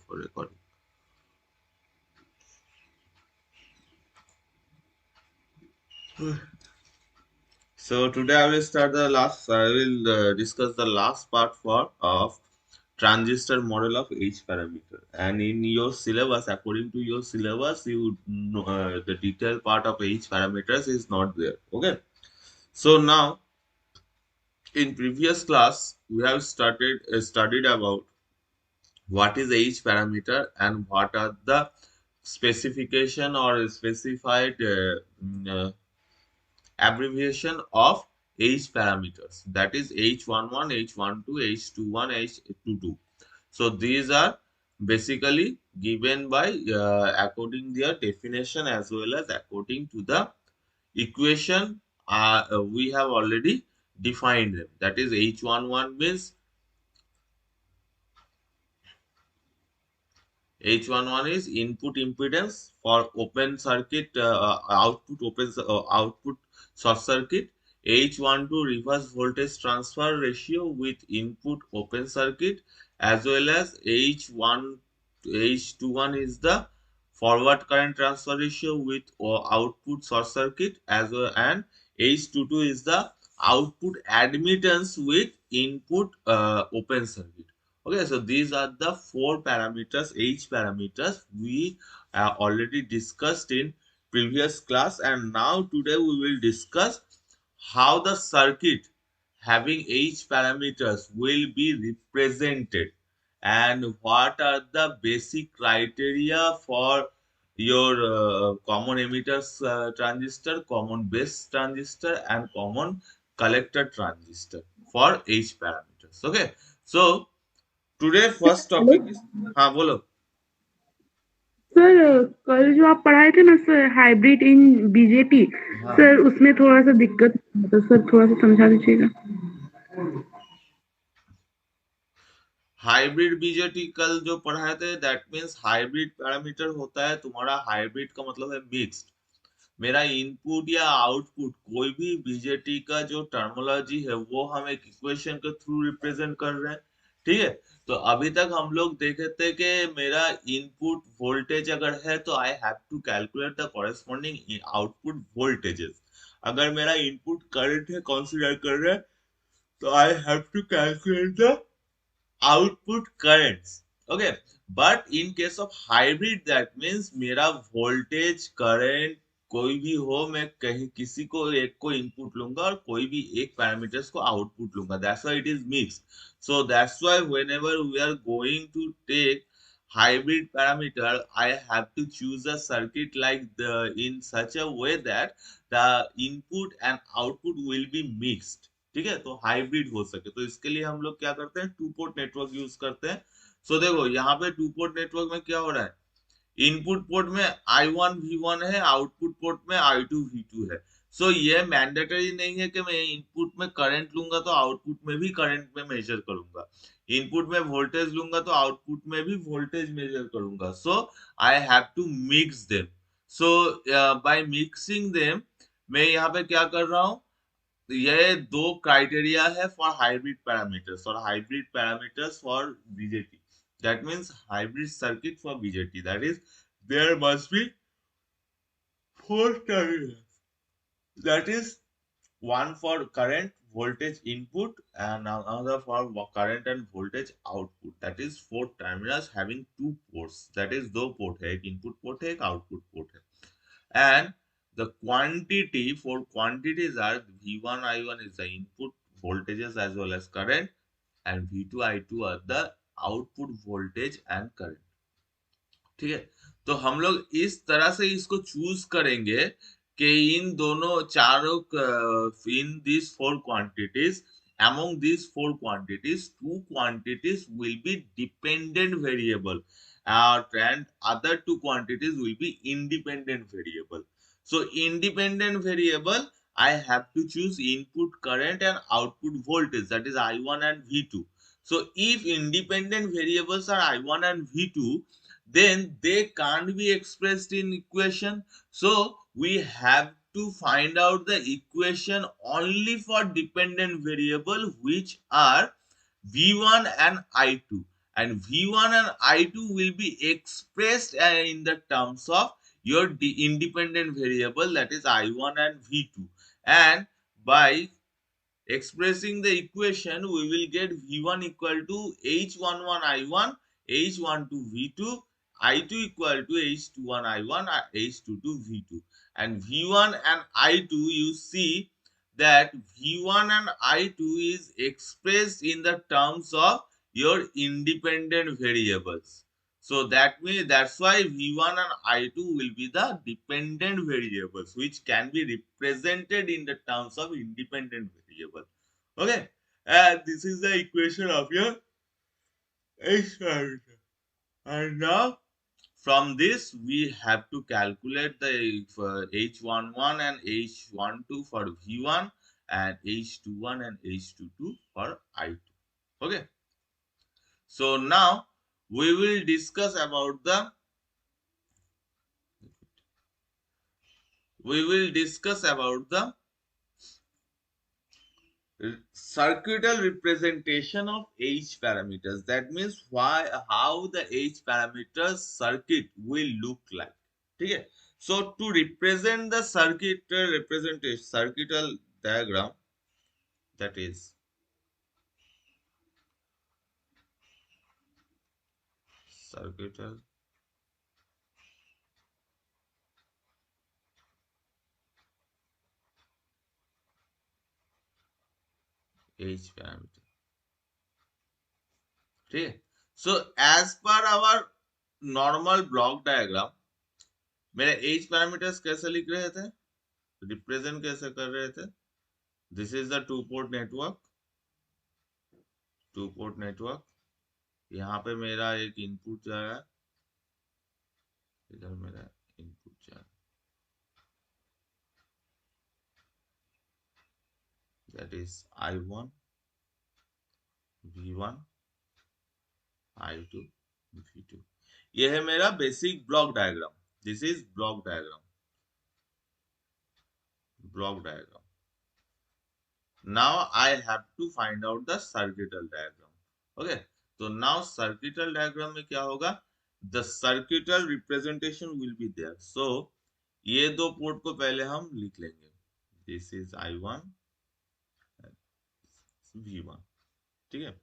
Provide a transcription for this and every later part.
for recording. So today I will start the last. I will discuss the last part for of transistor model of H parameter. And in your syllabus, according to your syllabus, you know, the detailed part of H parameters is not there. Okay. So now in previous class we have studied about what is H parameter and what are the specification or specified abbreviation of H parameters, that is H11, H12, H21, H22. So these are basically given by according their definition as well as according to the equation we have already defined them. That is H11 means H11 is input impedance for open circuit, output short circuit. H12 reverse voltage transfer ratio with input open circuit, as well as H21 is the forward current transfer ratio with output short circuit, as well, and H22 is the output admittance with input open circuit. Okay, so these are the four parameters, H parameters we already discussed in previous class, and now today we will discuss how the circuit having H parameters will be represented and what are the basic criteria for your common emitters transistor, common base transistor and common collector transistor for H parameters. Okay, so today first hello topic is, हाँ बोलो. Sir. कल जो आप पढ़ाए थे ना sir, hybrid in BJT, हाँ, sir उसमें थोड़ा सा दिक्कत तो सर थोड़ा सा समझा दीजिएगा। हाइब्रिड बीजेटी कल जो पढ़ाए थे दैट मीन्स हाइब्रिड पैरामीटर होता है तुम्हारा, हाइब्रिड का मतलब है मिक्स्ड. मेरा इनपुट या आउटपुट कोई भी बीजेटी का जो टर्मोलॉजी है वो हम एक इक्वेशन के थ्रू रिप्रेजेंट कर रहे हैं. ठीक है. तो अभी तक हम लोग देखे थे कि मेरा इनपुट वोल्टेज अगर है तो I have to calculate the corresponding output voltages. अगर मेरा इनपुट करंट है कंसीडर कर रहे हैं तो I have to calculate the output currents. Okay, but in case of hybrid that means मेरा voltage current कोई भी हो, मैं कहीं किसी को एक को इनपुट लूंगा और कोई भी एक पैरामीटर्स को आउटपुट लूंगा. That's why it is mix. So that's why whenever we are going to take hybrid parameter, I have to choose a circuit like the in such a way that the input and output will be mixed. ठीक है, तो hybrid हो सके तो इसके लिए हम लोग क्या करते हैं, टू पोर्ट नेटवर्क यूज करते हैं. सो देखो यहाँ पे टू पोर्ट नेटवर्क में क्या हो रहा है, इनपुट पोर्ट में I1 V1 है, आउटपुट पोर्ट में I2 V2 है. सो ये मैंडेटरी नहीं है कि मैं इनपुट में करंट लूंगा तो आउटपुट में भी करंट में मेजर करूंगा, इनपुट में वोल्टेज लूंगा तो आउटपुट में भी वोल्टेज मेजर करूंगा. So I have to mix them. So by mixing them मैं यहाँ पे क्या कर रहा हूँ, ये दो क्राइटेरिया है फॉर हाइब्रिड पैरामीटर्स और hybrid parameters for BJT. That means hybrid circuit for BJT, that is there must be four terminals. That is one for current voltage input and another for current and voltage output. That is four terminals having two ports. That is दो port है, एक input port है, एक output port है. And the quantity for quantities are V1 I1 is the input voltages as well as current, and V2 I2 are the output voltage and current. ठीक है. तो हम लोग इस तरह से इसको चूज करेंगे कि इन दोनों चारों in this four quantities, among these four quantities two quantities will be dependent variable and other two quantities will be independent variable. So independent variable I have to choose input current and output voltage, that is I1 and V2. So if independent variables are I1 and V2, then they can't be expressed in equation. So we have to find out the equation only for dependent variable which are V1 and I2. and V1 and I2 will be expressed in the terms of your independent variable, that is I1 and V2. And by expressing the equation, we will get V1 equal to H11 I1, H12 V2, I2 equal to H21 I1, H22 V2. And V1 and I2, you see that V1 and I2 is expressed in the terms of your independent variables. So that means that's why V1 and I2 will be the dependent variables which can be represented in the terms of independent variable. Okay, and this is the equation of your H parameter. And now from this we have to calculate the H11 and H12 for V1 and H21 and H22 for I2. Okay, so now we will discuss about the circuital representation of H parameters. That means how the H parameters circuit will look like. Okay. So to represent the circuital diagram, that is circuital H parameter. Okay. So as per our normal block diagram, मेरे H parameters कैसे लिख रहे थे, represent कैसे कर रहे थे? This is the two port network. यहाँ पे मेरा एक इनपुट जा रहा है, इधर मेरा इनपुट जा रहा है, that is I1, V1, I2, V2. ये है मेरा basic block diagram. This is block diagram. Now I have to find out the circuital diagram. Okay, so now circuital diagram में क्या होगा? The circuital representation will be there. So ये दो port को पहले हम लिख लेंगे. This is I1, V1. ठीक है,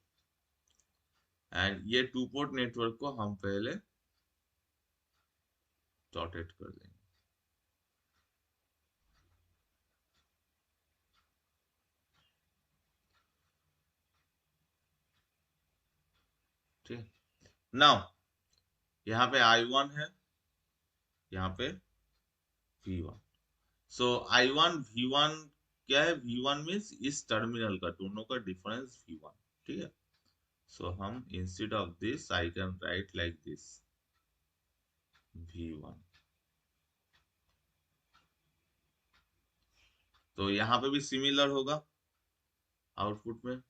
एंड ये टू पोर्ट नेटवर्क को हम पहले डॉटेड कर देंगे. ठीक है, नाउ यहाँ पे I1 है, यहाँ पे V1. सो I1 V1 क्या है? V1 मीन्स इस टर्मिनल का, दोनों का डिफरेंस V1. ठीक है, सो हम instead of this I can write like this V1. तो यहाँ पे भी सिमिलर होगा आउटपुट में.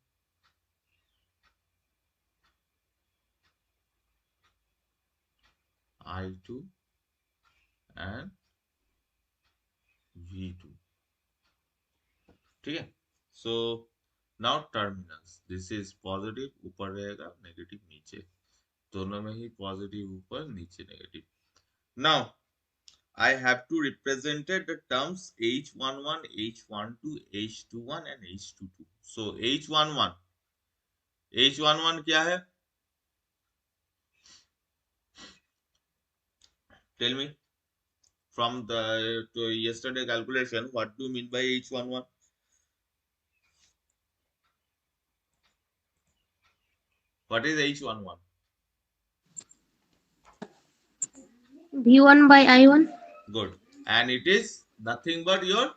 I2 and V2. ठीक है, so now terminals, this is positive ऊपर रहेगा, नेगेटिव नीचे, दोनों में ही पॉजिटिव ऊपर नीचे negative. Now I have to represent the terms H11, H12, H21 and H22. So H11 क्या है? Tell me from the yesterday calculation, what do you mean by H11? What is H11? V1 by I1. Good. And it is nothing but your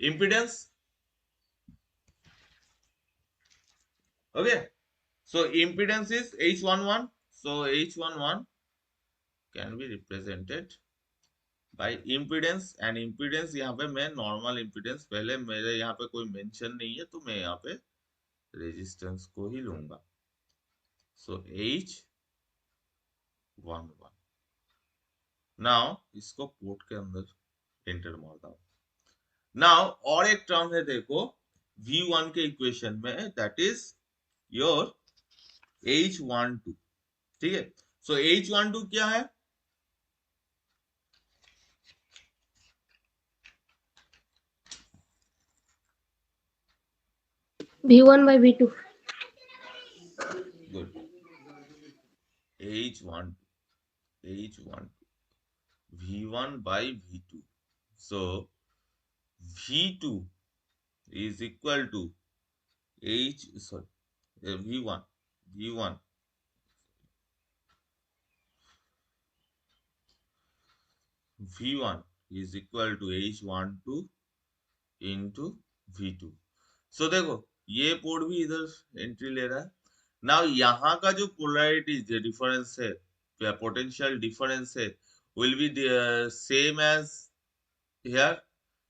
impedance. Okay. So impedance is H11. So H11 can be represented by impedance. And impedance यहाँ पे मैं normal impedance, पहले मेरे यहाँ पे कोई mention नहीं है तो मैं यहाँ पे resistance को ही लूंगा. So H11. Now इसको पोर्ट के अंदर एंटर मारता हूँ. नाउ और एक टर्म है देखो V1 के इक्वेशन में, दैट इज योर H12, ठीक है। सो H12 क्या है? V1 by V2. Good. H12, H12, V1 by V2. So V2 is equal to V1, V1, V1 is equal to H12 into V2। सो देखो ये पोर्ट भी इधर एंट्री ले रहा है। नाउ यहाँ का जो पोलैरिटी डिफरेंस है, पोटेंशियल डिफरेंस है, will be same as here.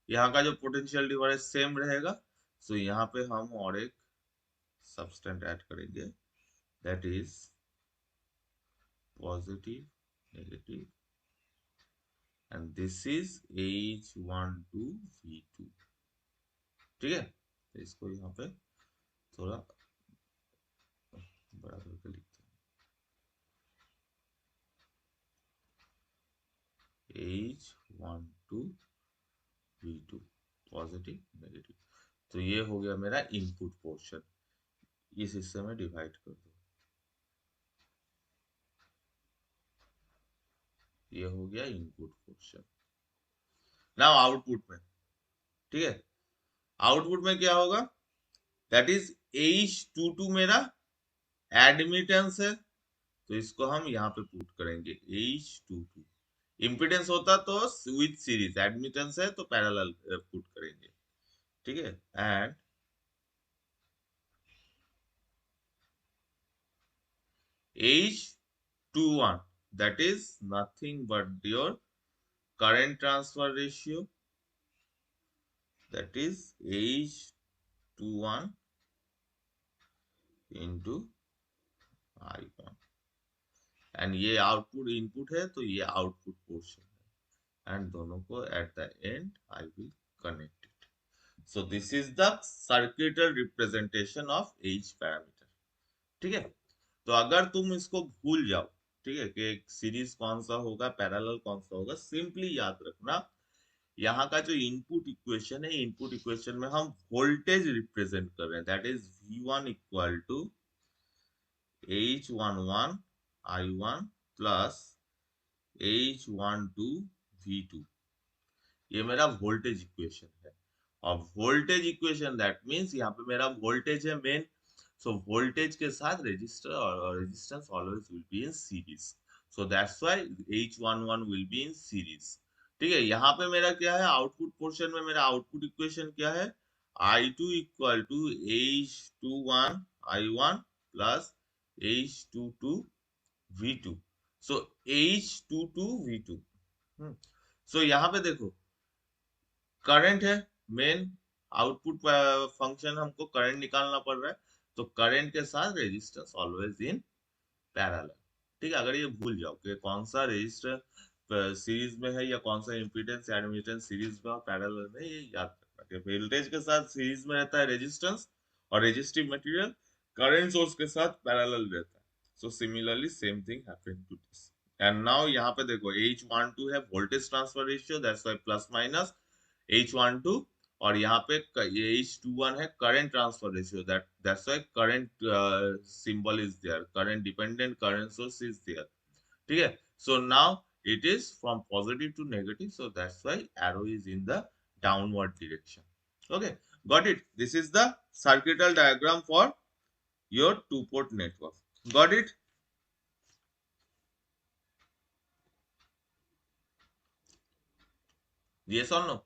यहाँ का जो पोटेंशियल डिफरेंस सेम रहेगा। सो यहाँ पे हम और एक सबस्टेंट ऐड करेंगे, that is positive negative, and this is H12V2। ठीक है, तो इसको यहाँ पे थोड़ा बड़ा करके लिखते हैं, H12V2, पॉजिटिव नेगेटिव। तो ये हो गया मेरा इनपुट पोर्शन, इस हिस्से में डिवाइड कर दो, ये हो गया इनपुट पोर्शन। नाउ आउटपुट में, ठीक है, आउटपुट में क्या होगा, दैट इज H22 मेरा एडमिटेंस है, तो इसको हम यहाँ पे पुट करेंगे H22। इम्पिडेंस होता तो विथ सीरीज, एडमिटेंस है तो पैरेलल पुट करेंगे, ठीक है। And H21, that is nothing but your current transfer ratio, that is H21 into I1, and ये आउटपुट इनपुट है तो ये आउटपुट पोर्शन है, एंड दोनों को at the and I will connect it. So this is the circuital representation of H parameter, ठीक है। तो अगर तुम इसको भूल जाओ, ठीक है, कि सीरीज कौन सा होगा, पैरेलल कौन सा होगा, सिंपली याद रखना यहाँ का जो इनपुट इक्वेशन है, इनपुट इक्वेशन में हम वोल्टेज रिप्रेजेंट कर रहे हैं, that is V1 equal to H11 I1 plus H12 V2। ये मेरा वोल्टेज इक्वेशन है। और वोल्टेज इक्वेशन दैट मींस यहाँ पे मेरा वोल्टेज है मेन, सो वोल्टेज के साथ रेजिस्टर और resistance always will be in series, so that's why H11 will be in series. ठीक है, यहाँ पे मेरा क्या है, आउटपुट पोर्शन में मेरा आउटपुट इक्वेशन क्या है, I2 equal to H21 I1 plus H22 V2। So H22 V2। So यहाँ पे देखो करंट है मेन, आउटपुट फंक्शन हमको करंट निकालना पड़ रहा है, तो करंट के साथ रेजिस्टेंस ऑलवेज इन पैरेलल। ठीक है, अगर ये भूल जाओ कि कौन सा रेजिस्टर सीरीज में है या कौन सा इम्पीडेंस एडमिटेंस सीरीज में और पैरेलल में, ये याद रखना कि वोल्टेज के साथ सीरीज में रहता है रेजिस्टेंस और रेजिस्टिव मटेरियल, करंट सोर्स के साथ पैरेलल रहता है। So similarly same thing happen to this. And now यहाँ पे देखो H12 है voltage transfer ratio, that's why plus minus H12, और यहाँ पे H21 है current transfer ratio, that's why current symbol is there, current dependent current source is there. ठीक है, so now it is from positive to negative, so that's why arrow is in the downward direction। Okay, got it? This is the circuital diagram for your two port network। Got it? Yes or no?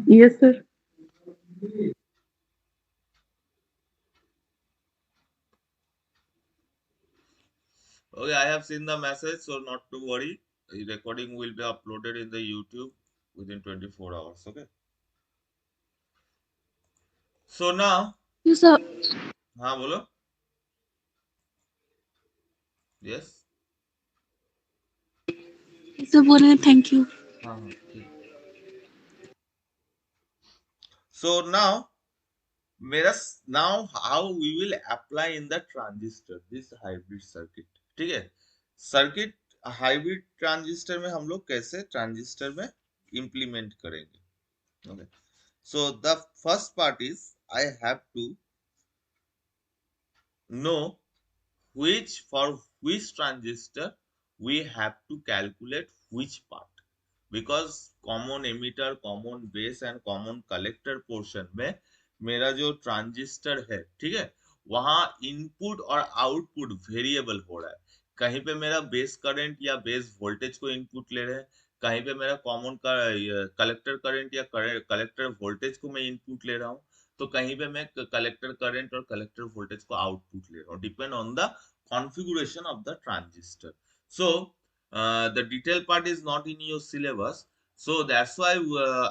Yes, sir. Okay, I have seen the message, so not to worry. The recording will be uploaded in the YouTube within 24 hours। Okay. So now, You sir, हाँ बोलो। Yes। sir बोल रहे thank you. हाँ हाँ ठीक। So now how we will apply in the transistor this hybrid circuit. ठीक है, circuit hybrid transistor में हम लोग कैसे ट्रांजिस्टर में implement करेंगे. Okay, so the first part is I have to know for which transistor we have to calculate which part, because common emitter, common base and common collector portion में मेरा जो transistor है, ठीक है, वहां input और output variable हो रहा है. कहीं पे मेरा बेस करंट या बेस वोल्टेज को इनपुट ले रहे हैं, कहीं पे मेरा कॉमन का कलेक्टर करंट या कलेक्टर वोल्टेज को मैं इनपुट ले रहा हूँ, तो कहीं पे मैं कलेक्टर करंट और कलेक्टर वोल्टेज को आउटपुट ले रहा हूँ, depend on the configuration of the transistor. So the detailed part is not in your syllabus, so that's why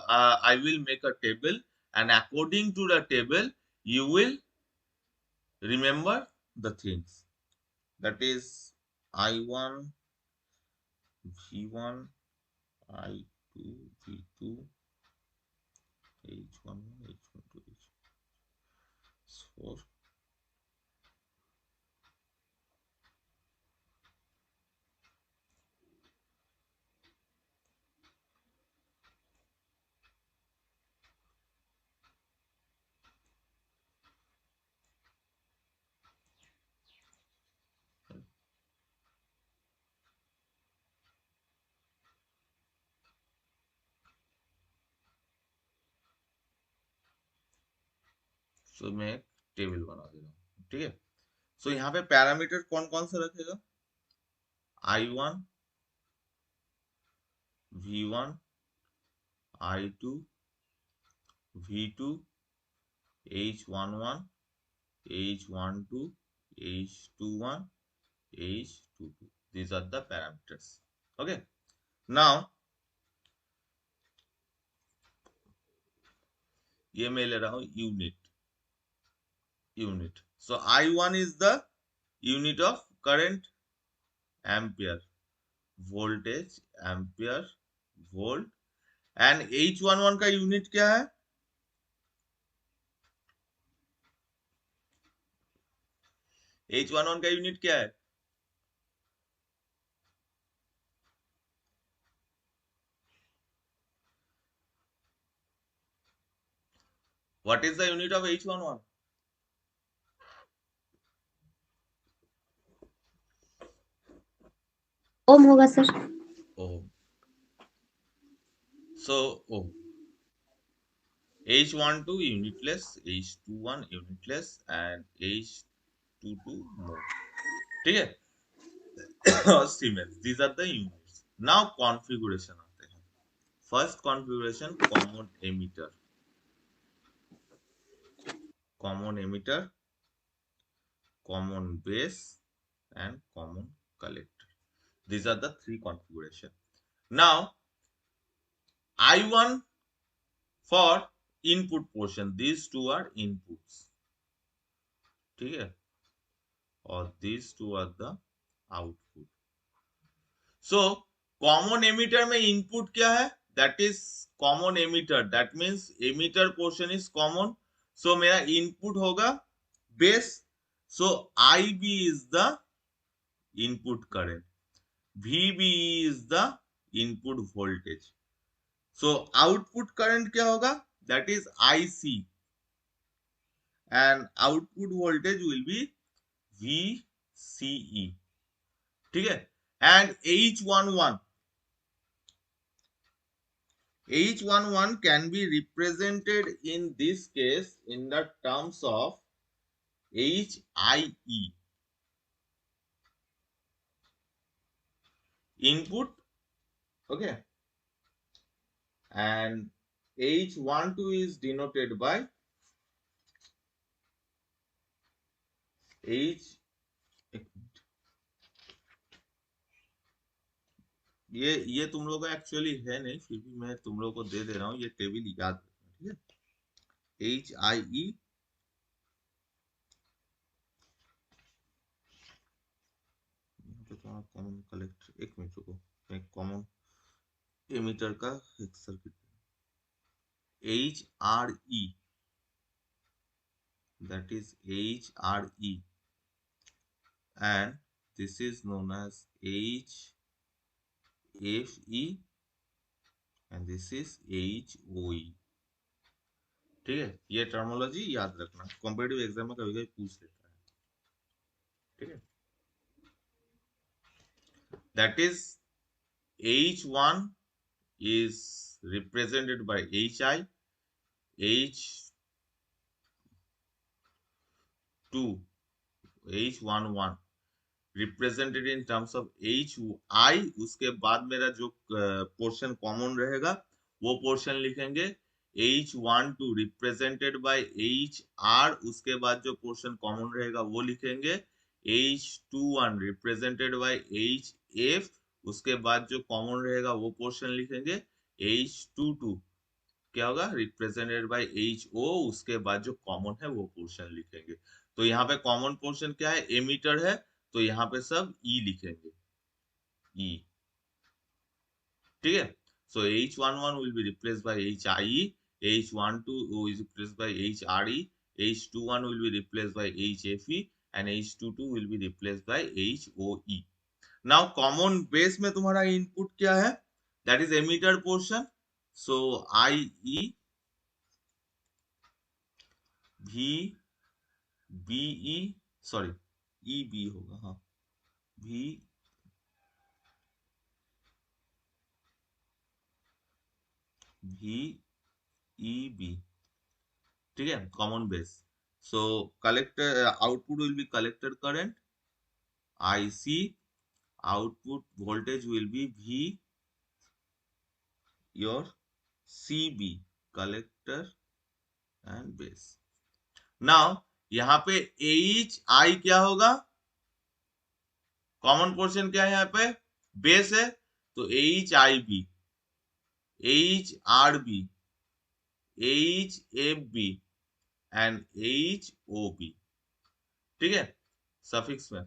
I will make a table, and according to the table you will remember the things. That is I1, V1, I2, V2, H1, H12, H4. सो मैं एक table बना दे रहा हूँ, ठीक है. सो यहाँ पे parameter कौन कौन सा रखेगा, I1, V1, I2, V2, H11, H12, H21, H22. These are the parameters. Okay. Now ये मैं ले रहा हूँ unit. So I1 is the unit of current, ampere, voltage, ampere, volt, and H11 का यूनिट क्या है, H11 का यूनिट क्या है, what is the unit of H11? ओम होगा sir. Ohm. So ohm. H12 unitless, H21 unitless, and H22 mho. ठीक है. Siemens. These are the units. Now configuration आते हैं. First configuration common emitter, common base, and common collector. These are the three configuration. Now I1 for input portion. These two are inputs. ठीक है. और these two are the output. So common emitter में input क्या है, that is common emitter, that means emitter portion is common. So मेरा input होगा base. So IB is the input current, VB is the input voltage. So output current क्या होगा, that is IC, and output voltage will be VCE. ठीक है. And H11 can be represented in this case in the terms of HIE, input, okay, and H12 is denoted by H. ये तुम लोगों का actually है नहीं, फिर भी मैं तुम लोगों को दे दे रहा हूँ, ये टेबल याद रखना, ठीक है. HIE, कॉमन कलेक्टर, एक मिनट रुको, मैं कॉमन एमिटर का एक circuit, HRE, that is HRE, and this is known as HFE, and this is HOE. ठीक है, ये टर्मोलॉजी याद रखना, कॉम्पिटिटिव एग्जाम में कभी कभी पूछ लेता है। ठीक है, that is H1 is represented by HI, H2, H11 represented in terms of HI। उसके बाद मेरा जो पोर्शन कॉमन रहेगा वो पोर्शन लिखेंगे H12 represented by HR। उसके बाद जो पोर्शन कॉमन रहेगा वो लिखेंगे H21 represented by HF। उसके बाद जो कॉमन रहेगा वो पोर्शन लिखेंगे H22, क्या होगा, रिप्रेजेंटेड बाय HO। उसके बाद जो कॉमन है वो पोर्शन लिखेंगे। तो यहाँ पे कॉमन पोर्शन क्या है, एमीटर है, तो यहाँ पे सब E लिखेंगे, E। ठीक है, सो H11 will be replaced by HIE, H12 is replaced by HRE, H21 will be replaced by HFE, and H22 will be replaced by HOE। Now common base में तुम्हारा इनपुट क्या है, that is emitter portion. So IE VBE, sorry EB होगा, हाँ, VEB। ठीक है, common base. So collector output will be collector current IC, output voltage will be V your CB, collector and base. Now यहाँ पे HI क्या होगा, common portion क्या है, यहाँ पे बेस है, तो HIB, HRB, HFB and HOB। ठीक है, सफिक्स में,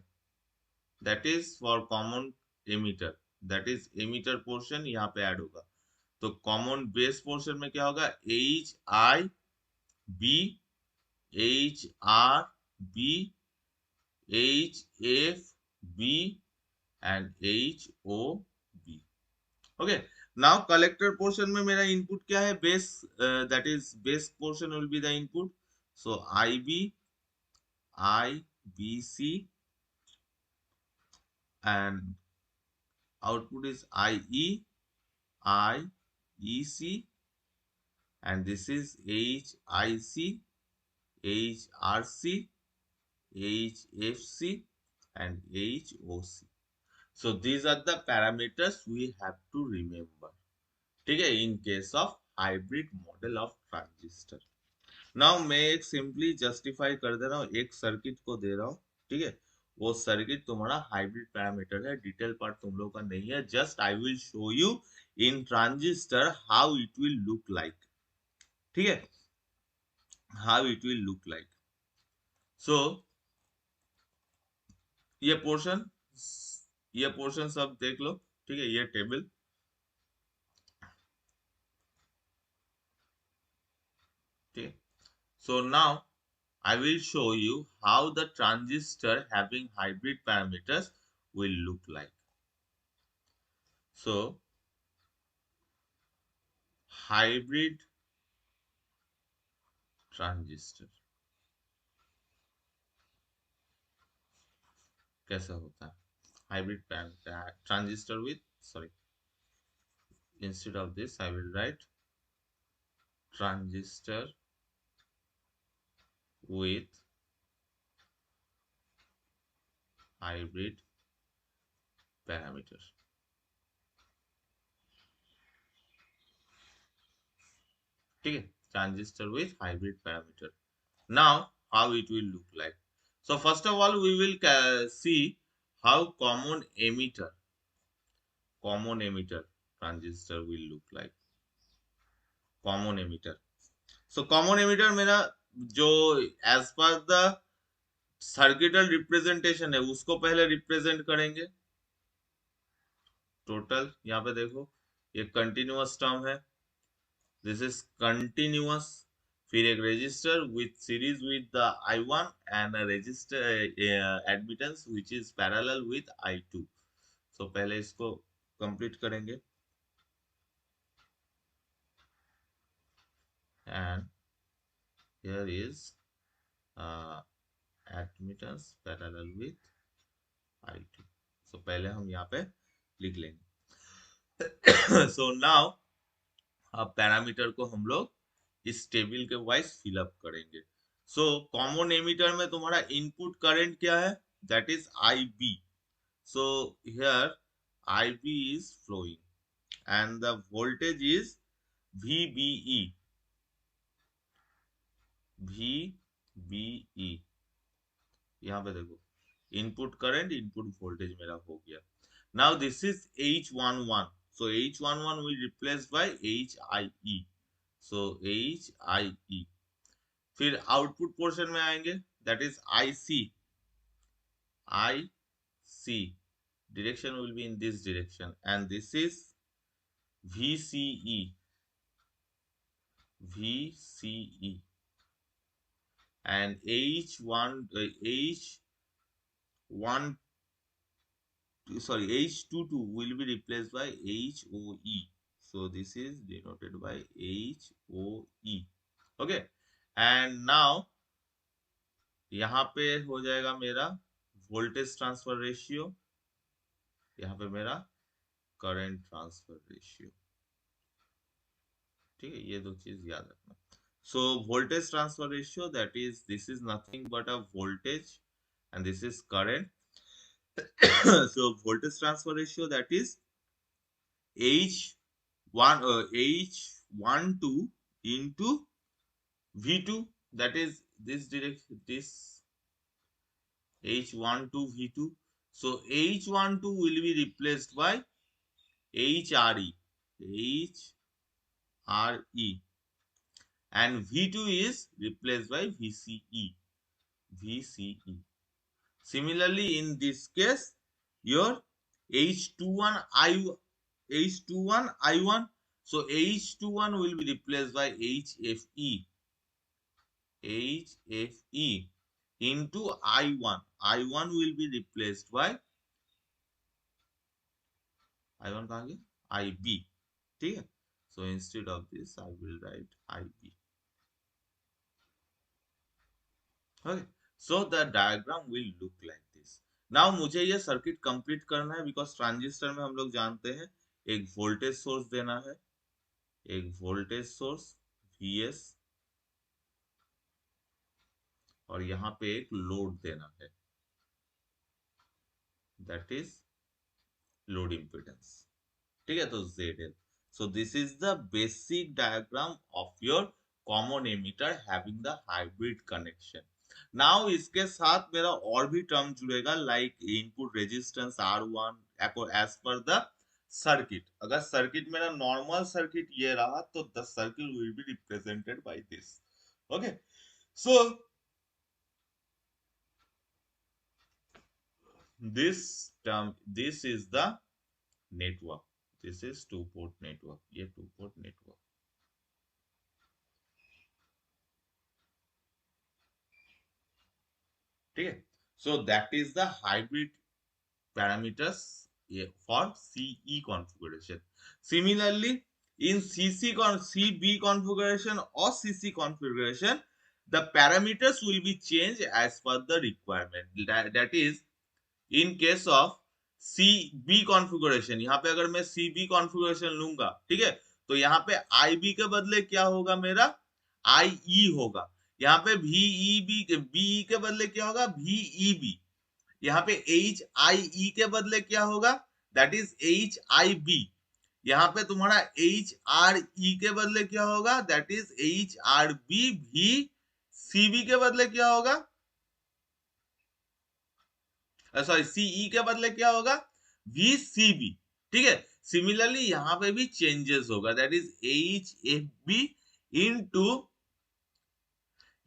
that is for common emitter, that is emitter portion यहाँ पे ऐड होगा। तो कॉमन बेस पोर्शन में क्या होगा, HIB, HRB, HFB and HOB। Okay, now collector portion में मेरा इनपुट क्या है, base, that is base portion will be the input. So IB, IBC and output is IE, IEC, and this is HIC, HRC, HFC and HOC। So these are the parameters we have to remember, ठीक है, in case of hybrid model of transistor। Now मैं एक simply justify कर दे रहा हूँ, एक circuit को दे रहा हूँ, ठीक है, वो सर्किट तुम्हारा हाइब्रिड पैरामीटर है, डिटेल पार्ट तुम लोग का नहीं है, just I will show you in transistor how it will look like. ठीक है, how it will look like. So ये पोर्शन सब देख लो, ठीक है, ये टेबल, ठीक है। So now I will show you how the transistor having hybrid parameters will look like. So, hybrid transistor कैसा होता है, hybrid transistor with, sorry, instead of this I will write transistor with hybrid parameter। ठीक है, transistor with hybrid parameter। Now how it will look like, so first of all we will see how common emitter transistor will look like। common emitter, so common emitter मेरा जो as per the circuital representation है उसको पहले represent करेंगे। Total यहाँ पे देखो, ये कंटिन्यूअस टर्म है, दिस इज कंटिन्यूअस, फिर एक register with series with the I1 and register admittance which is parallel with I2. सो पहले इसको कंप्लीट करेंगे and here is admittance parallel with I2. सो पहले हम यहाँ पे लिख लेंगे. सो नाउ अब पैरामीटर को हम लोग इस टेबल के वाइज फिलअप करेंगे. सो कॉमन एमिटर में तुम्हारा इनपुट करंट क्या है? That is IB. So here IB is flowing and the voltage is VBE. VBE यहाँ पे देखो, इनपुट करंट इनपुट वोल्टेज मेरा हो गया. Now this is H11. So H11 will replace by HIE. So HIE. फिर output portion में आएंगे, that is IC. IC direction will be in this direction and this is VCE. VCE and H1 sorry H22 will be replaced by HOE. So this is denoted by HOE. Okay, and now यहाँ पे हो जाएगा मेरा voltage transfer ratio, यहाँ पे मेरा current transfer ratio. ठीक है, ये दो चीज याद रखना. So voltage transfer ratio, that is, this is nothing but a voltage and this is current. So voltage transfer ratio, that is H12 into V2, that is this direction, this H12 V2. So H12 will be replaced by HRE. HRE. And V2 is replaced by VCE. VCE. Similarly, in this case, your H21 I1. So H21 will be replaced by HFE. HFE into I1. I1 will be replaced by I1 कहाँ गया? IB. ठीक है. So instead of this, I will write IB. Okay, so the diagram will look like this. Now मुझे ये circuit complete करना है, because transistor में हम लोग जानते हैं एक वोल्टेज सोर्स देना है, एक वोल्टेज सोर्स VS, और यहाँ पे एक लोड देना है, दैट इज लोड इम्पिडेंस. ठीक है, तो ZL. So this is the basic diagram of your common emitter having the hybrid connection. Now इसके साथ मेरा और भी टर्म जुड़ेगा, like input resistance R1 as per the circuit. अगर सर्किट मेरा नॉर्मल सर्किट ये रहा तो the circle will be represented by this. Okay, so this term, this is the network. This is two-port network. ये two-port network. ठीक है, so that is the hybrid parameters for CE configuration. Similarly, in CB configuration or CC configuration, the parameters will be changed as per the requirement. That is, in case of CB configuration, यहाँ पे अगर मैं CB configuration लूंगा, ठीक है, तो यहाँ पे IB के बदले क्या होगा, मेरा IE होगा. यहाँ पे BE के बदले क्या होगा, VEB. यहाँ पे HIE के बदले क्या होगा, दैट इज HIB. यहाँ पे तुम्हारा HRE के बदले क्या होगा, दैट इज HRB. VCB के बदले क्या होगा, सॉरी CE के बदले क्या होगा, VCB. ठीक है, सिमिलरली यहाँ पे भी चेंजेस होगा, that is HFB into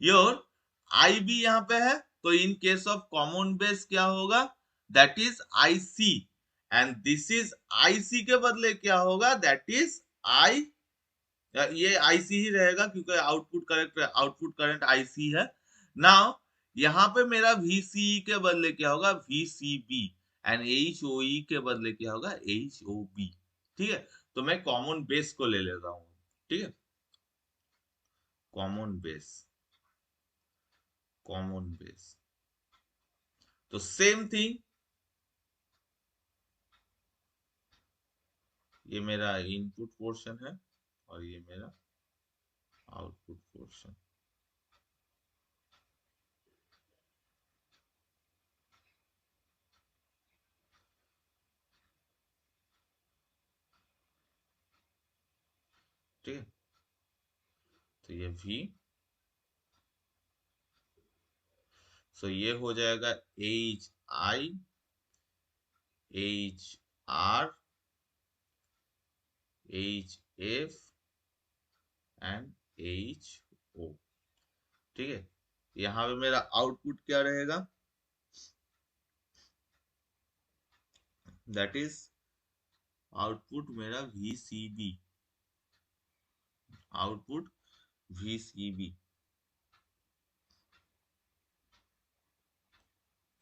your IB. यहाँ पे है, तो इन केस ऑफ कॉमन बेस क्या होगा, that is IC. And this is IC के बदले क्या होगा, दैट इज ये आईसी ही रहेगा क्योंकि आउटपुट करंट आईसी है। नाउ यहाँ पे मेरा वीसीई के बदले क्या होगा, वीसीबी, एंड एचओई के बदले क्या होगा, एचओबी। ठीक है, तो मैं कॉमन बेस को ले लेता हूँ। ठीक है, कॉमन बेस, कॉमन बेस, तो सेम थिंग, ये मेरा इनपुट पोर्शन है और ये मेरा आउटपुट पोर्शन। ठीक है, तो ये V, सो ये हो जाएगा HI, HR, HF and HO। ठीक है, यहाँ पे मेरा आउटपुट क्या रहेगा, दैट इज आउटपुट मेरा VCB, आउटपुट VCB,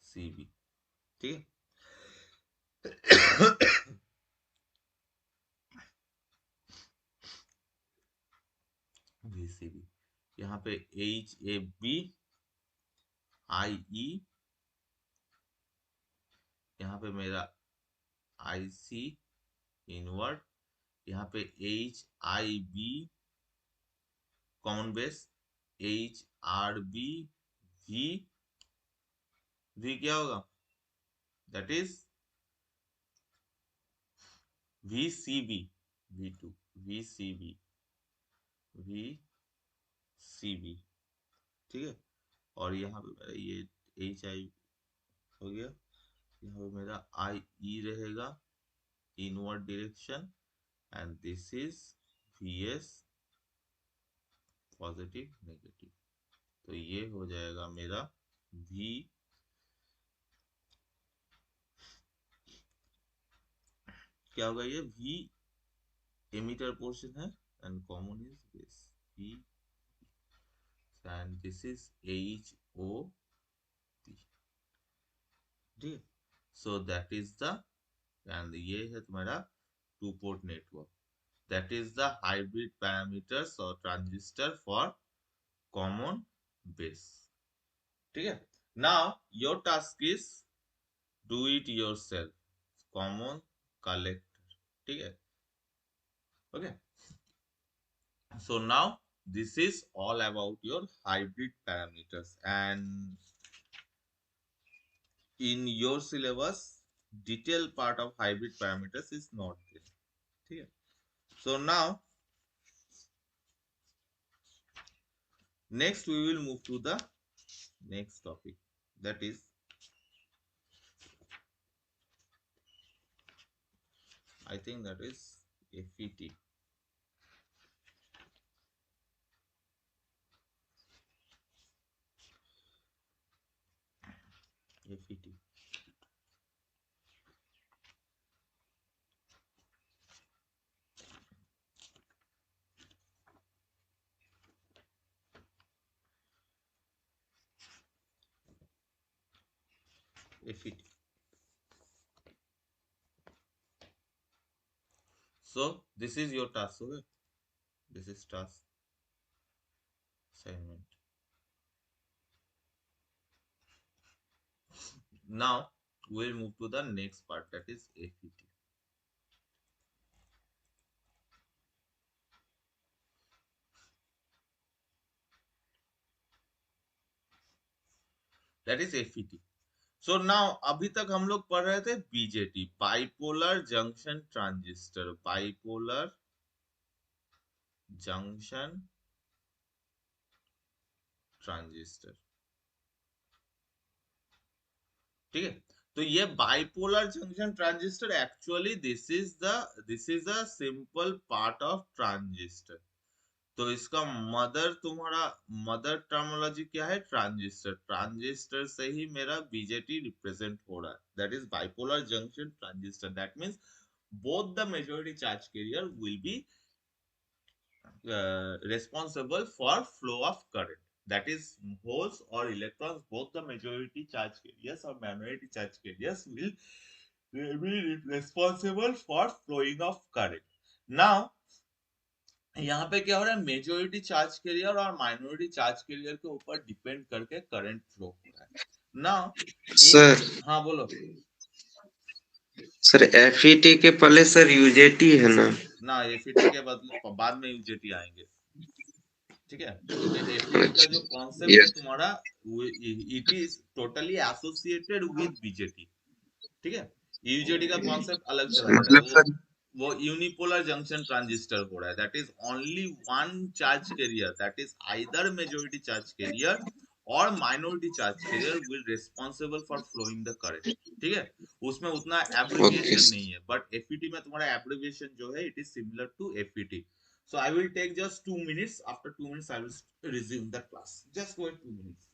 CB। ठीक है, VCB, यहाँ पे HAB, IE, यहाँ पे मेरा IC इनवर्ट, यहाँ पे HIB common base, HRB, V क्या होगा, that is VCB, V2, VCB, VCB। ठीक है, और यहाँ पे मेरा ये HI हो गया, यहाँ पे मेरा IE रहेगा inward direction, and this is VS positive negative. तो ये हो जाएगा मेरा V, क्या होगा, ये V एमिटर पोर्शन है and common is this V, and this is HOP। ठीक है, so that is the, and ये है तुम्हारा two port network, that is the hybrid parameters और ट्रांजिस्टर फॉर कॉमन बेस। ठीक है, now your task is do it yourself, common collector. ठीक है, okay, so now this is all about your hybrid parameters, and in your syllabus detailed part of hybrid parameters is not there. ठीक है, so now next we will move to the next topic, that is I think that is FET। FET, FET। So this is your task, okay? This is task assignment. Now we'll move to the next part, that is FET। That is FET। So now अभी तक हम लोग पढ़ रहे थे BJT, bipolar junction transistor, bipolar junction transistor. ठीक है, तो ये bipolar junction transistor actually this is a simple part of transistor. तो इसका तुम्हारा मदर टर्मिनोलॉजी क्या है, ट्रांजिस्टर। ट्रांजिस्टर से ही मेरा बीजेटी रिप्रेजेंट हो रहा है, that is bipolar junction transistor. That means both the majority charge carrier will be responsible for flow of current. That is, holes or electrons, both the majority charge carriers or minority charge carriers will be responsible for flowing of current. Now, यहाँ पे क्या हो रहा है, majority charge carrier और minority charge career के ऊपर depend करके करंट फ्लो हो रहा है ना। सर हाँ बोलो। सर एफईटी के पहले सर यूजेटी है ना एफईटी के बाद में यूजेटी आएंगे, ठीक है, क्योंकि एफईटी का जो कॉन्सेप्ट है तुम्हारा, it is totally associated with BJT, ठीक है। यूजेटी का कॉन्सेप्ट अलग चला जा रहा है, मतलब सर वो यूनिपोलर जंक्शन ट्रांजिस्टर हो रहा है, that is only one charge carrier, that is either majority charge carrier और minority charge carrier will responsible for flowing the current, ठीक है। उसमें उतना एब्रिविएशन नहीं है, बट एफईटी में तुम्हारा एब्रिविएशन जो है it is similar to FET. So I will take just 2 minutes. After 2 minutes, I will resume the class. Just wait 2 minutes.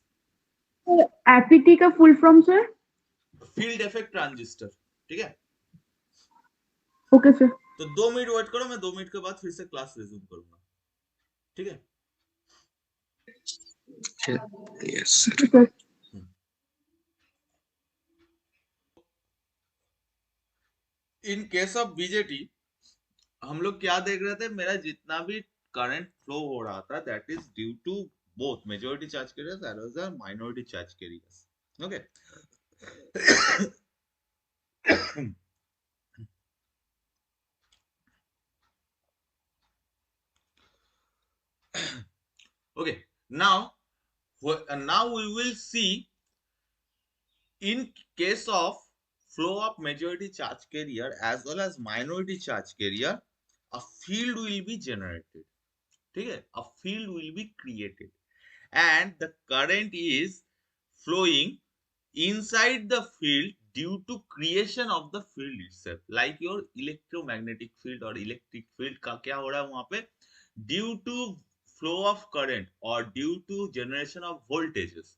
FET का full form sir? Field effect transistor, ठीक है। Okay sir. तो 2 minute wait करो, मैं 2 minute के बाद फिर से क्लास रिज्यूम करूंगा, ठीक है। Yes sir. In case of BJT हम लोग क्या देख रहे थे, मेरा जितना भी करंट फ्लो हो रहा था that is due to both majority charge carriers as well as minority charge carriers, okay. Okay, now we will see in case of flow of majority charge carrier as well as minority charge carrier, a field will be generated, ठीक है, a field will be created and the current is flowing inside the field due to creation of the field itself, like your electromagnetic field or electric field का क्या हो रहा है वहां पे, due to flow of current or due to generation of voltages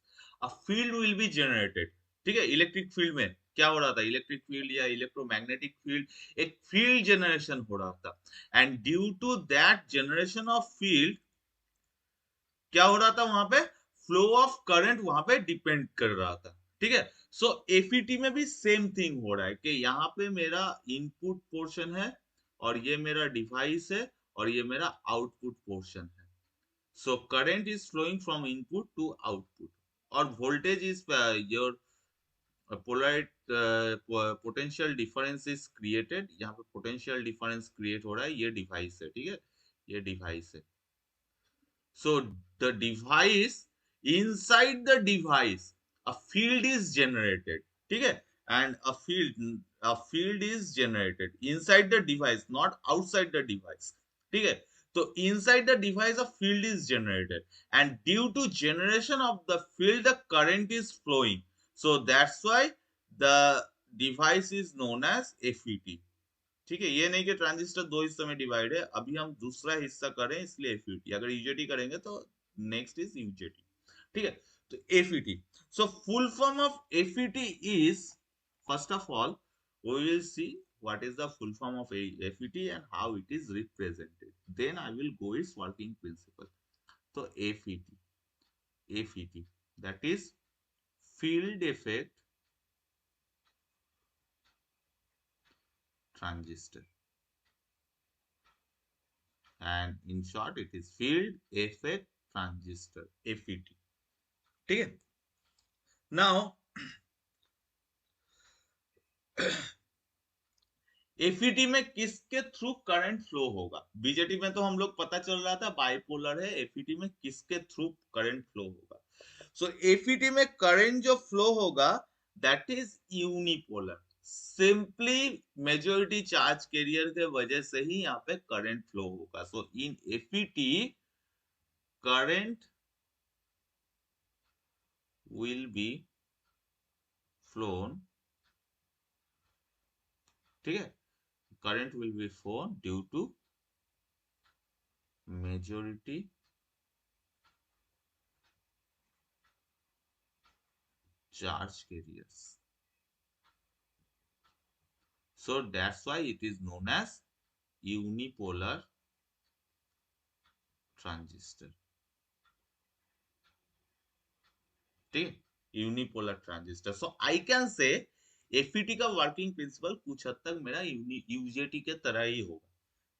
a field will be generated, ठीक है। Electric field में क्या हो रहा था, इलेक्ट्रिक फील्ड या इलेक्ट्रोमैग्नेटिक फील्ड, एक फील्ड जनरेशन हो रहा था and due to that generation of field क्या हो रहा था वहां पे, फ्लो ऑफ करंट वहां पे डिपेंड कर रहा था, ठीक है। सो एफईटी में भी सेम थिंग हो रहा है कि यहाँ पे मेरा इनपुट पोर्शन है और ये मेरा डिवाइस है और ये मेरा आउटपुट पोर्शन है। So current is flowing from input to output और voltage is your potential difference is created, यहाँ पे पोटेंशियल डिफरेंस क्रिएट हो रहा है, ये डिवाइस है, ठीक है, ये डिवाइस है। So the device, inside the device a field is generated, ठीक है, and a field is generated inside the device, not outside the device, ठीक है। तो inside the device a field is generated and due to generation of the field the current is flowing, so that's why the device is known as FET, ठीक है। ये नहीं कि transistor दो हिस्सों में डिवाइड है, अभी हम दूसरा हिस्सा करें इसलिए एफईटी, अगर यूजेटी करेंगे तो नेक्स्ट इज यूजेटी, ठीक है। तो FET, so full form of FET is, first of all we will see what is the full form of FET and how it is represented, then I will go its working principle. So FET that is field effect transistor, and in short it is field effect transistor, FET, ठीक है। now FET में किसके through current flow होगा, BJT में तो हम लोग पता चल रहा था बाइपोलर है, एफईटी में किसके थ्रू करंट फ्लो होगा। सो एफईटी में करंट जो फ्लो होगा that is unipolar, simply majority charge career के वजह से ही यहाँ पे करंट फ्लो होगा। सो इन FET current will be flown, ठीक है, current will be flown due to majority charge carriers, so that's why it is known as unipolar transistor, ठीक है, unipolar transistor. So I can say FET का working principle कुछ हद तक मेरा UJT के तरह ही होगा,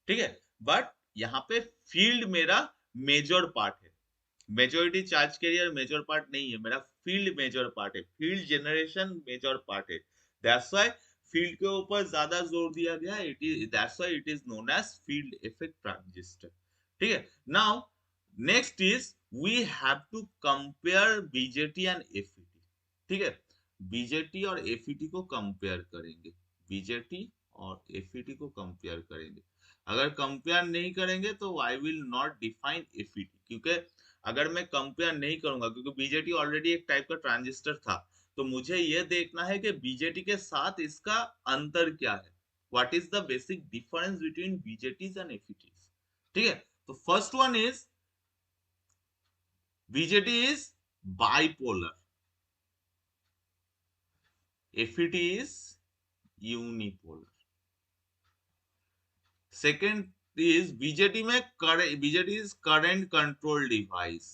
ठीक है, बट यहाँ पे फील्ड मेरा मेजर पार्ट है, majority charge carrier major part नहीं है, मेरा फील्ड मेजर पार्ट है, फील्ड जनरेशन मेजर पार्ट है, दैट्स व्हाई फील्ड के ऊपर ज्यादा जोर दिया गया है, it is that's why it is known as field effect transistor, ठीक है। Now next is we have to compare BJT and FET, ठीक है, बीजेटी और एफईटी को कंपेयर करेंगे, बीजेटी और एफईटी को कंपेयर करेंगे। अगर कंपेयर नहीं करेंगे तो I will not define FET, क्योंकि अगर मैं कंपेयर नहीं करूंगा, क्योंकि बीजेटी ऑलरेडी एक टाइप का ट्रांजिस्टर था, तो मुझे यह देखना है कि बीजेटी के साथ इसका अंतर क्या है, what is the basic difference between BJTs and FETs, ठीक है। तो first one is BJT is bipolar, FET is unipolar. Second is BJT में BJT is current control device,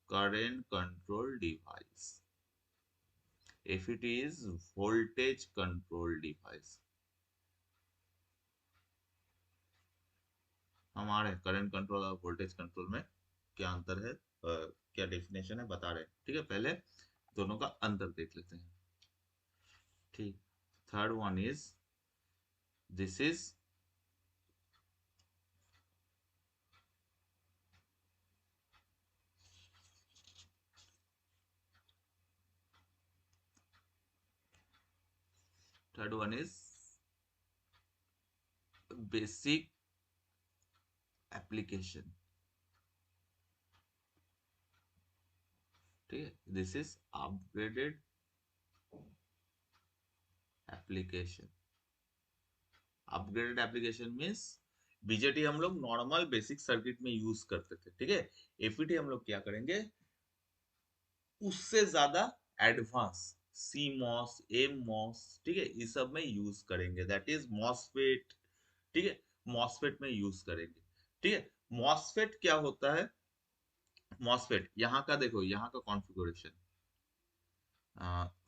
current control device, FET is voltage control device। हमारे current control और voltage control में क्या अंतर है, क्या डेफिनेशन है बता रहे हैं, ठीक है, पहले दोनों का अंतर देख लेते हैं, ठीक। Third one is this is third one is basic application, ठीक है, this is upgraded application. Upgraded application means BJT हम लोग नॉर्मल बेसिक सर्किट में यूज करते थे, ठीक है, एफईटी हम लोग क्या करेंगे उससे ज्यादा एडवांस, सीमॉस, एमॉस, ठीक है, इस सब में यूज करेंगे, दैट इज मॉसफेट, ठीक है, मॉसफेट में यूज करेंगे, ठीक है। मॉसफेट क्या होता है, मॉसफेट यहाँ का देखो, यहाँ का कॉन्फ़िगरेशन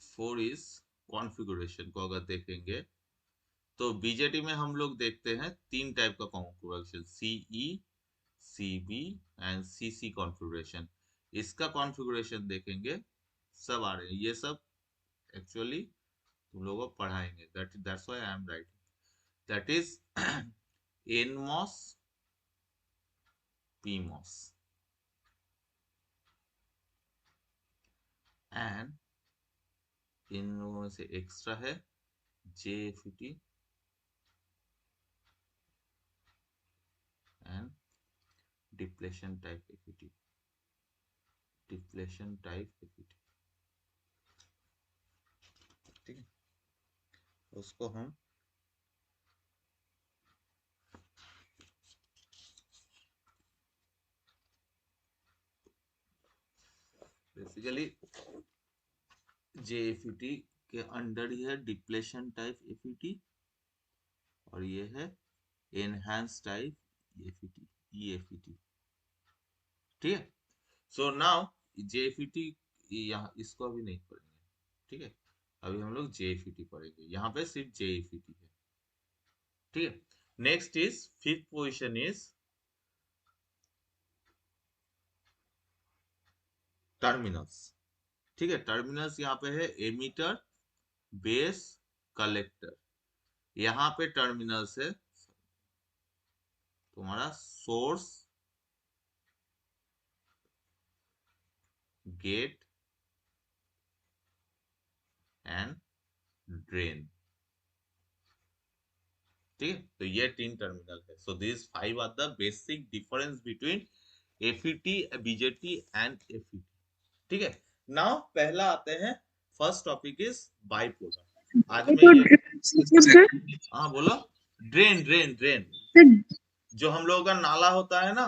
4 इज कॉन्फ़िगरेशन को अगर देखेंगे तो बीजेटी में हम लोग देखते हैं तीन टाइप का configuration, CE, CB and CC configuration. इसका कॉन्फ़िगरेशन देखेंगे सब आ रहे हैं, ये सब एक्चुअली तुम लोगों को पढ़ाएंगे, that's why I am writing, that is NMOS, PMOS and इन लोगों में से एक्स्ट्रा है JFET and depletion type FET, depletion type FET, ठीक है, उसको हम बेसिकली जेएफईटी के अंडर ही है डिप्लेशन टाइप एफईटी और ये है एनहांस टाइप एफईटी, ईएफईटी, ठीक है। सो नाउ जेएफईटी यहाँ इसको अभी नहीं पढ़ेंगे, ठीक है, अभी हम लोग जेएफईटी पढ़ेंगे, यहाँ पे सिर्फ जेएफईटी है, ठीक है। Next is fifth position is terminals, ठीक है, टर्मिनल्स यहाँ पे है एमीटर, बेस, कलेक्टर। यहाँ पे टर्मिनल्स है तुम्हारा सोर्स, गेट एंड ड्रेन, ठीक है, तो ये तीन टर्मिनल है। So this 5 are the basic difference between FET, BJT and FET, ठीक है। नाउ पहला आते हैं, फर्स्ट टॉपिक इज बाइपोलर। आज में ये हाँ बोलो, ड्रेन ड्रेन ड्रेन, जो हम लोगों का नाला होता है ना,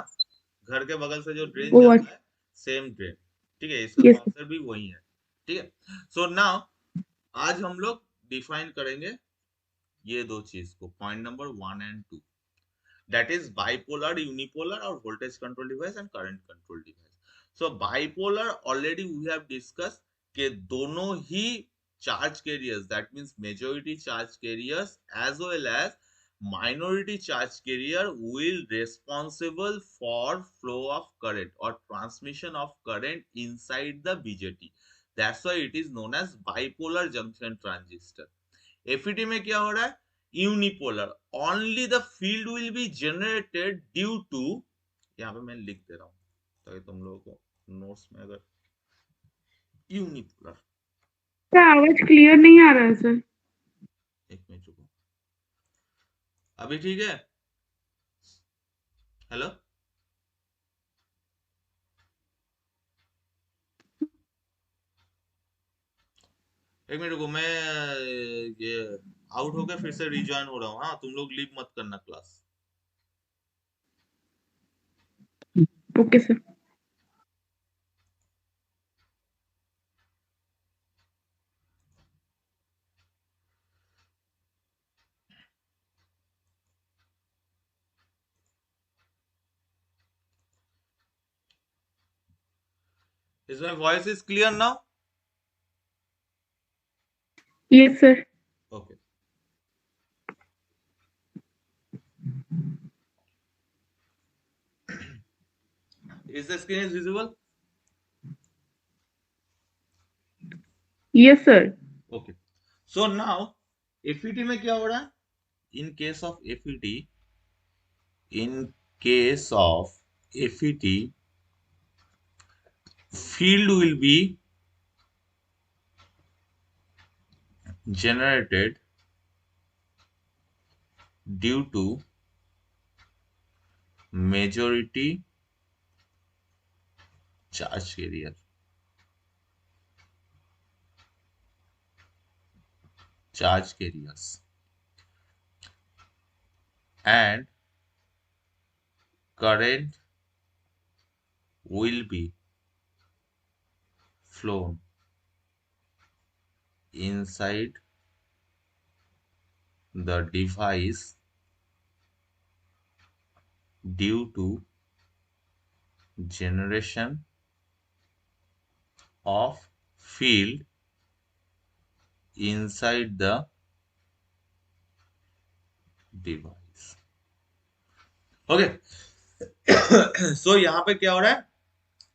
घर के बगल से जो ड्रेन जाता है, सेम ड्रेन, ठीक है, इसका कॉन्सेप्ट भी वही है, ठीक है। सो नाउ आज हम लोग डिफाइन करेंगे ये दो चीज को, point number 1 and 2। that is bipolar, unipolar or voltage control device and current control device. So bipolar already we have discussed कि दोनों ही charge carriers, that means majority charge carriers as well as minority charge carrier will responsible for flow of current or transmission of current inside the BJT. That's why it is known as bipolar junction transistor. FET में क्या हो रहा है? Unipolar. Only the field will be generated due to, यहाँ पे मैं लिख दे रहा हूँ ताकि तुम लोगों को नोट्स में अगर यूनिपोलर, सर आवाज क्लियर नहीं आ रहा है सर। एक मिनट रुको, अभी ठीक है? हेलो, एक मिनट रुको, मैं ये आउट होकर फिर से रिजॉइन हो रहा हूँ। हाँ, तुम लोग लीव मत करना class. Okay sir. Is my voice is clear now? Yes sir. Okay. Is the screen is visible? Yes sir. Okay. So now FET में क्या हो रहा है? In case of FET, field will be generated due to majority charge carrier. Charge carriers and current will be flown inside the device due to generation of field inside the device. Okay. So यहाँ पे क्या हो रहा है?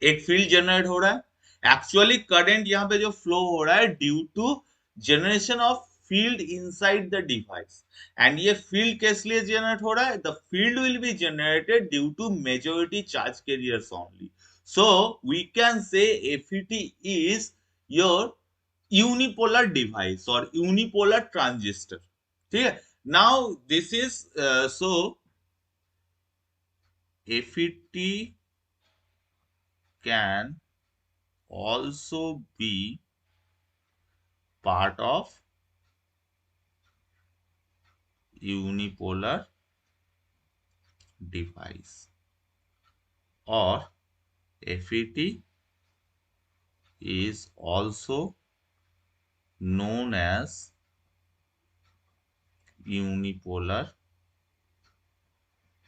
एक field generate हो रहा है. एक्चुअली करंट यहाँ पे जो फ्लो हो रहा है due to generation of field inside the device. And ये फील्ड किस लिए जनरेट हो रहा है? The field will be generated due to majority charge carriers only. So we can say FET is your unipolar device or unipolar transistor. ठीक है? Now this is so FET can also be part of unipolar device or FET is also known as unipolar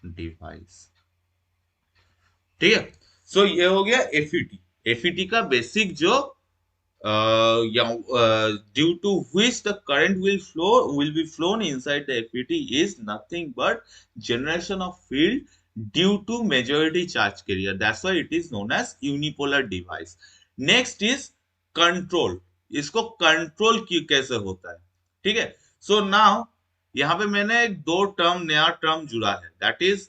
device. ठीक है? सो ये हो गया FET. FET का basic जो due to which the current will be flown inside the FET is nothing but generation of field due to majority charge carrier. That's why it is known as unipolar device. Next is control. इसको control कैसे होता है? ठीक है? So now यहाँ पे मैंने एक दो टर्म नया टर्म जुड़ा है, that is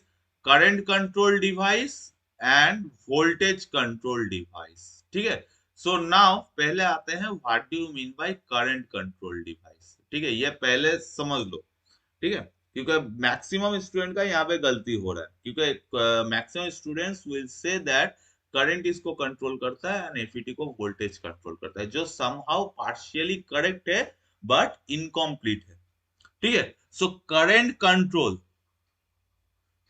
current control device end voltage control device. ठीक है? सो नाउ पहले आते हैं what do you mean by current control device. ठीक है? ये पहले समझ लो. ठीक है? क्योंकि मैक्सिमम स्टूडेंट का यहाँ पे गलती हो रहा है, क्योंकि maximum students will say that current इसको कंट्रोल करता है एंड FET को वोल्टेज कंट्रोल करता है, जो समहाउ पार्शियली करेक्ट है बट इनकम्प्लीट है. ठीक है? सो करंट कंट्रोल,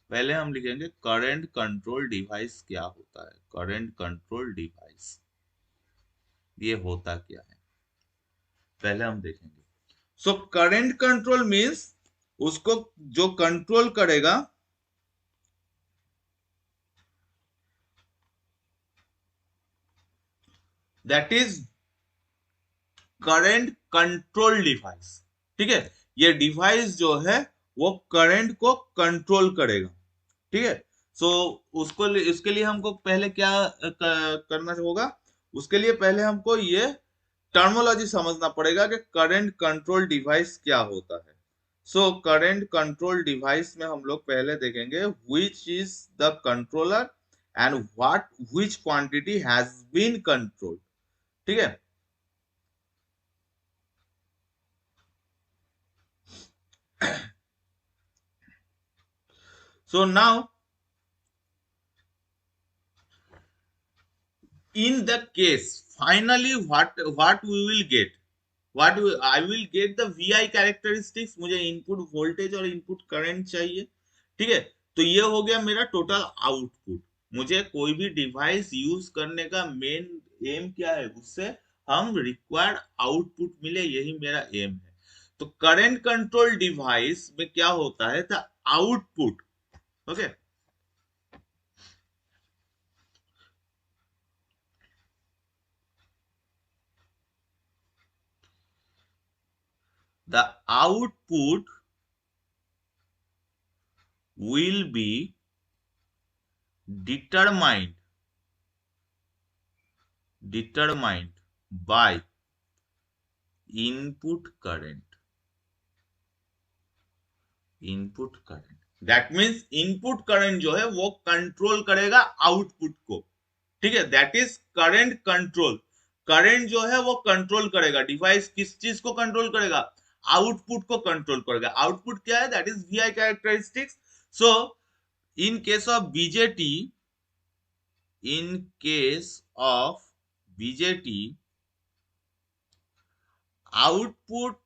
पहले हम लिखेंगे करंट कंट्रोल डिवाइस क्या होता है. करंट कंट्रोल डिवाइस ये होता क्या है पहले हम देखेंगे. सो करंट कंट्रोल मींस उसको जो कंट्रोल करेगा that is current control device. ठीक है, ये डिवाइस जो है वो करंट को कंट्रोल करेगा। ठीक है, सो उसके लिए हमको पहले क्या करना होगा, उसके लिए पहले हमको ये टर्मोलॉजी समझना पड़ेगा कि करंट कंट्रोल डिवाइस क्या होता है। सो करंट कंट्रोल डिवाइस में हम लोग पहले देखेंगे which is the controller and what which quantity has been controlled. ठीक है, so now in the case finally what we will get, I will get the VI characteristics, मुझे input voltage और input current चाहिए। ठीक है, तो ये हो गया मेरा टोटल आउटपुट। मुझे कोई भी डिवाइस यूज करने का मेन एम क्या है, उससे हम रिक्वायर्ड आउटपुट मिले, यही मेरा एम है। तो करंट कंट्रोल डिवाइस में क्या होता है, the output, okay, the output will be determined by input current। That means input current जो है वो कंट्रोल करेगा आउटपुट को। ठीक है, that is current control. Current जो है वो कंट्रोल करेगा, डिवाइस किस चीज को कंट्रोल करेगा, आउटपुट को कंट्रोल करेगा। आउटपुट क्या है, that is VI characteristics. So in case of BJT, in case of BJT, output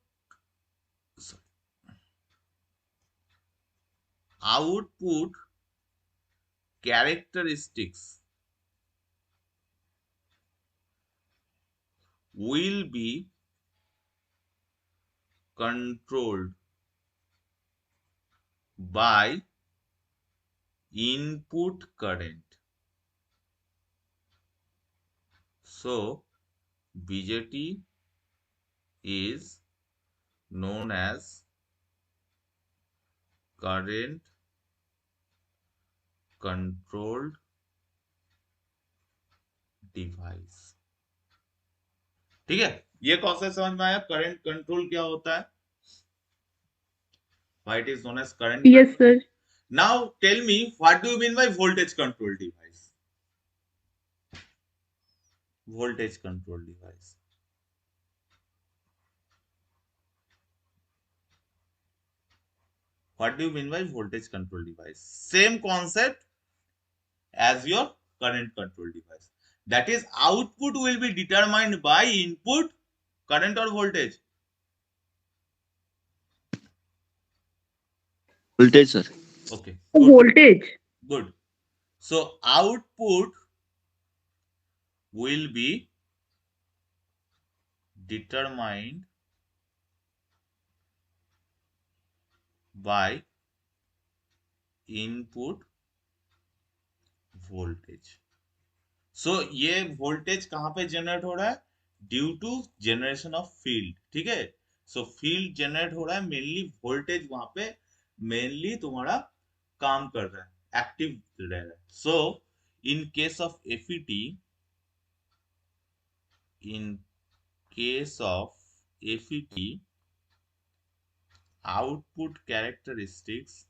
characteristics will be controlled by input current। So BJT is known as current controlled device। ठीक है, ये concept समझ में आया, current control क्या होता है, why it is known as current Yes, control। sir. Now tell me what do you mean by voltage control device? Voltage control device, what do you mean by voltage control device? Same concept as your current control device, that is output will be determined by input current or voltage। voltage sir. Okay, good, Voltage. good। So output will be determined by input voltage। सो ये voltage कहां पे generate हो रहा है, due to generation of field. ठीक है, सो field generate हो रहा है, मेनली वोल्टेज वहां पे मेनली तुम्हारा काम कर रहा है, एक्टिव रह रहा है। So in case of FET, in case of FET output characteristics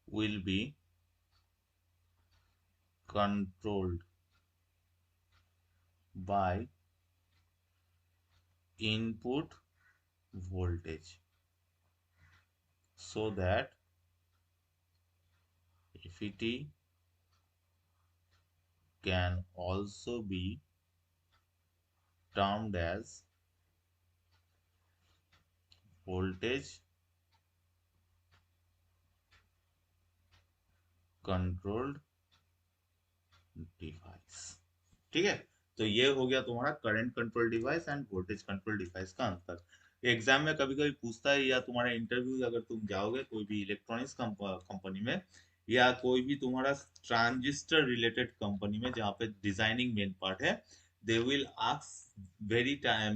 will be controlled by input voltage, so that FET can also be termed as voltage controlled device. ठीक है, तो ये हो गया तुम्हारा current control device end voltage control device का अंतर। Exam में कभी कभी पूछता है, या तुम्हारा इंटरव्यू अगर तुम जाओगे कोई भी इलेक्ट्रॉनिक्स कंपनी में, या कोई भी तुम्हारा ट्रांजिस्टर रिलेटेड कंपनी में जहाँ पे डिजाइनिंग मेन पार्ट है, they will ask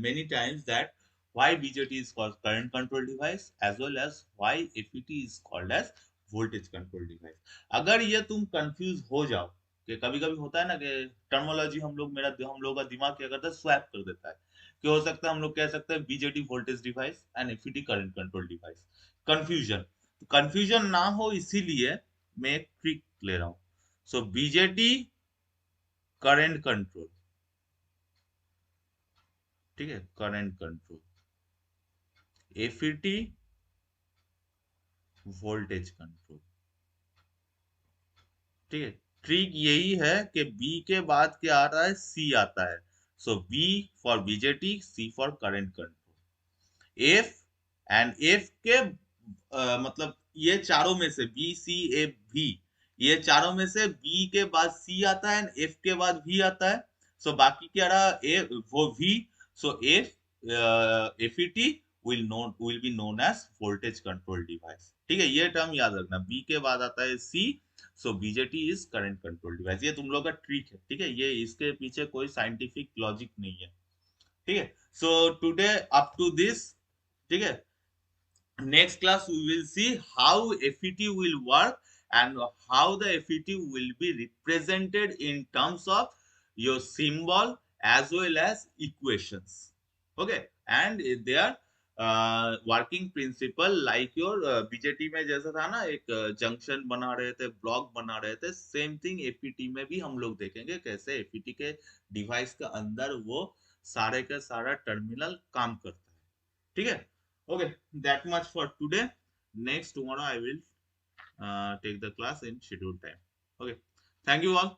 many times that why BJT is called current control device as well as why FET is called as voltage control device। अगर ये तुम कंफ्यूज हो जाओ, कि कभी कभी होता है ना कि टर्मोलॉजी हम लोग का दिमाग क्या करता है, स्वैप कर देता है, कि हो सकता है हम लोग कह सकते हैं BJT voltage device and FET current control device. Confusion, confusion ना हो इसीलिए मैं एक ट्रिक ले रहा हूं। सो बीजेटी करंट कंट्रोल, ठीक है, current control, FET voltage control, ठीक है। ट्रिक यही है कि बी के बाद क्या आता है, सी आता है। So B for BJT, C for current control, F and F के मतलब ये चारों में से बी सी एफ भी, ये चारों में से बी के बाद सी आता है, एफ के बाद भी आता है। सो बाकी क्या रहा, ए वो वी। So F FET will be known as voltage control device, ठीक है। ये टर्म याद रखना, बी के बाद आता है C, so BJT is current control device. ये तुम लोग का ट्रिक है, ठीक है, ये इसके पीछे कोई साइंटिफिक लॉजिक नहीं है, ठीक है। So today up to this, ठीक है। Next class we will see how FET will work and how the FET will be represented in terms of your symbol as well as equations, okay, and their working principle like your BJT में जैसा था ना, एक junction बना रहे थे, block बना रहे थे, सेम थिंग FET में भी हम लोग देखेंगे कैसे FET के डिवाइस के अंदर वो सारे का सारा टर्मिनल काम करता है, ठीक है। Okay, that much for today. Next tomorrow I will take the class in scheduled time. Okay, thank you all.